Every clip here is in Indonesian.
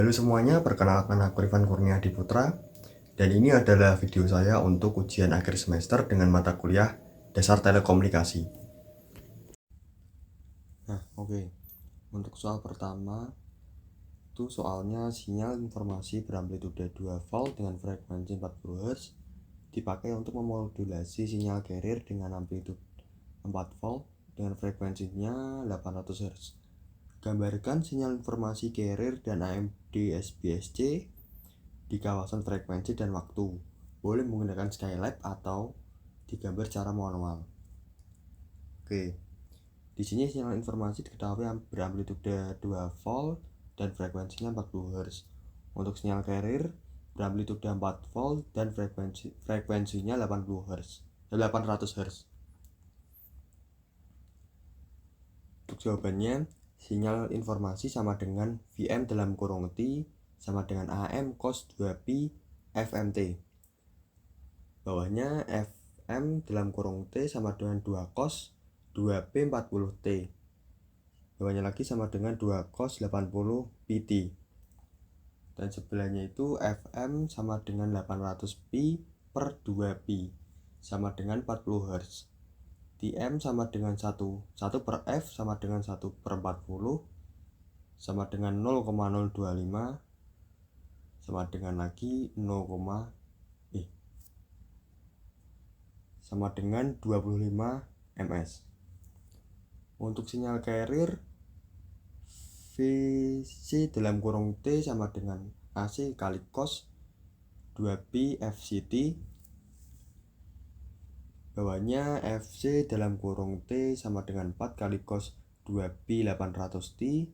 Halo semuanya, perkenalkan aku Rifan Kurnia Diputra, dan ini adalah video saya untuk ujian akhir semester dengan mata kuliah Dasar Telekomunikasi. Oke. Untuk soal pertama, itu soalnya sinyal informasi beramplitude 2 volt dengan frekuensi 40 Hz dipakai untuk memodulasi sinyal carrier dengan amplitude 4 volt dengan frekuensinya 800 Hz. Gambarkan sinyal informasi carrier dan AMD SPSC di kawasan frekuensi dan waktu. Boleh menggunakan Skylab atau digambar secara manual. Oke. Di sini sinyal informasi diketahui beramplitude 2 volt dan frekuensinya 40 Hz. Untuk sinyal carrier beramplitude 4 volt dan frekuensinya 800 Hz. Untuk jawabannya, sinyal informasi sama dengan Vm dalam kurung T sama dengan AM cos 2Pi FMT. Bawahnya Fm dalam kurung T sama dengan 2 cos 2P 40T. Bawahnya lagi sama dengan 2 cos 80 PT. Dan sebelahnya itu Fm sama dengan 800 Pi per 2 Pi sama dengan 40 Hz. Tm sama dengan 1 per F sama dengan 1 per 40 sama dengan 0,025 sama dengan lagi 0, sama dengan 25 ms. Untuk sinyal carrier VC dalam kurung T sama dengan AC kali cos 2Pi FCT. Bawahnya FC dalam kurung T sama dengan 4 kali cos 2Pi 800T.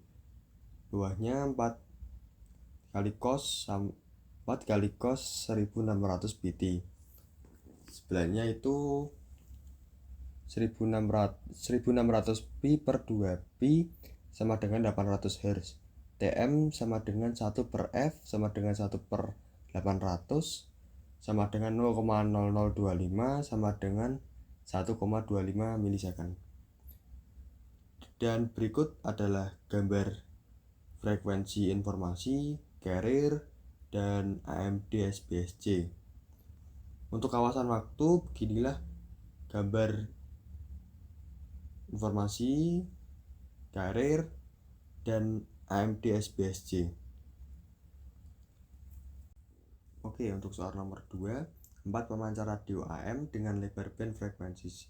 Bawahnya 4 kali cos 1600 PT. Sebelahnya itu 1600 Pi per 2 Pi sama dengan 800 Hz. Tm sama dengan 1 per F sama dengan 1 per 800 sama dengan 0,0025 sama dengan 1,25 milisecond. Dan berikut adalah gambar frekuensi informasi, carrier, dan AMD SPSC. Untuk kawasan waktu, beginilah gambar informasi, carrier, dan AMD SPSC. Oke, untuk soal nomor 2, 4 pemancar radio AM dengan lebar band frekuensi 10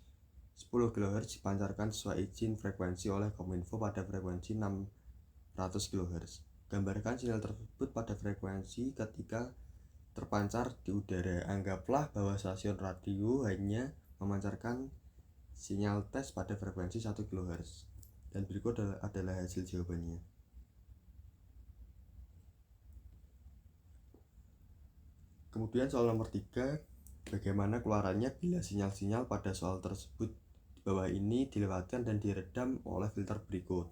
kHz dipancarkan sesuai izin frekuensi oleh Kominfo pada frekuensi 600 kHz. Gambarkan sinyal tersebut pada frekuensi ketika terpancar di udara. Anggaplah bahwa stasiun radio hanya memancarkan sinyal tes pada frekuensi 1 kHz. Dan berikut adalah hasil jawabannya. Kemudian soal nomor 3, bagaimana keluarannya bila sinyal-sinyal pada soal tersebut di bawah ini dilewatkan dan diredam oleh filter berikut.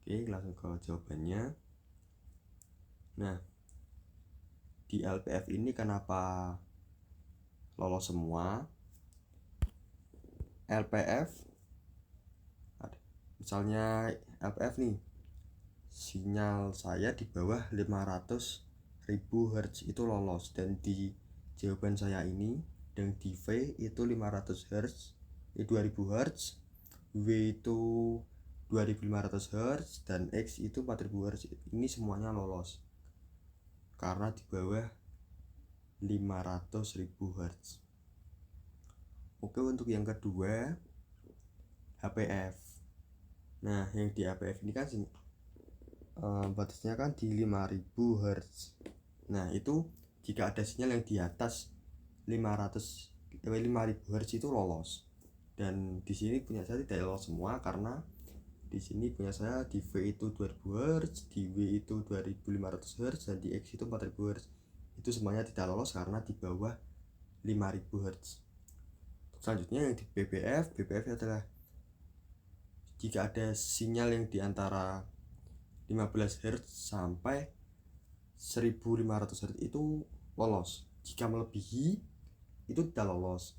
Oke, langsung ke jawabannya. Nah, di LPF ini kenapa lolos semua? LPF, misalnya LPF nih, sinyal saya di bawah 500.000 Hz itu lolos, dan di jawaban saya ini dan di V itu 500 Hz, 2000 Hz, W itu 2500 Hz, dan X itu 4000 Hz. Ini semuanya lolos karena di bawah 500.000 Hz. Oke, untuk yang kedua, HPF. Nah, yang di HPF ini kan batasnya kan di 5000 Hz. Nah, itu jika ada sinyal yang di atas 5000 Hz itu lolos. Dan di sini punya saya tidak lolos semua karena di sini punya saya di V itu 2000 Hz, di W itu 2500 Hz, dan di X itu 4000 Hz. Itu semuanya tidak lolos karena di bawah 5000 Hz. Selanjutnya yang di BPF adalah jika ada sinyal yang di antara 15 Hz sampai 1500 Hz itu lolos. Jika melebihi itu tidak lolos.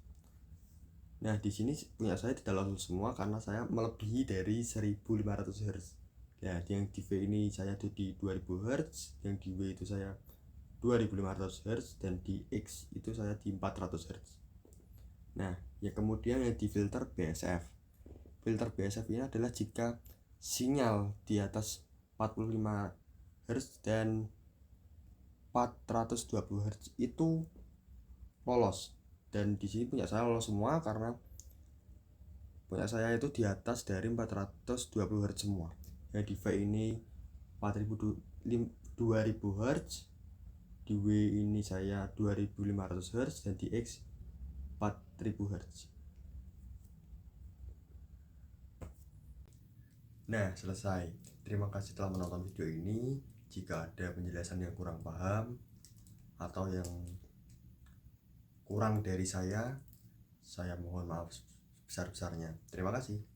Nah, di sini punya saya tidak lolos semua karena saya melebihi dari 1500 Hz. Ya, yang di V ini saya ada di 2000 Hz, yang di W itu saya 2500 Hz, dan di X itu saya di 400 Hz. Nah, ya kemudian yang di filter BSF. Filter BSF ini adalah jika sinyal di atas 45 Hz dan 420 Hz itu lolos. Dan di sini punya saya lolos semua karena punya saya itu di atas dari 420 Hz semua. Yang di V ini 2000 Hz, di W ini saya 2500 Hz, dan di X 4000 Hz. Nah, selesai. Terima kasih telah menonton video ini. Jika ada penjelasan yang kurang paham atau yang kurang dari saya mohon maaf sebesar-besarnya. Terima kasih.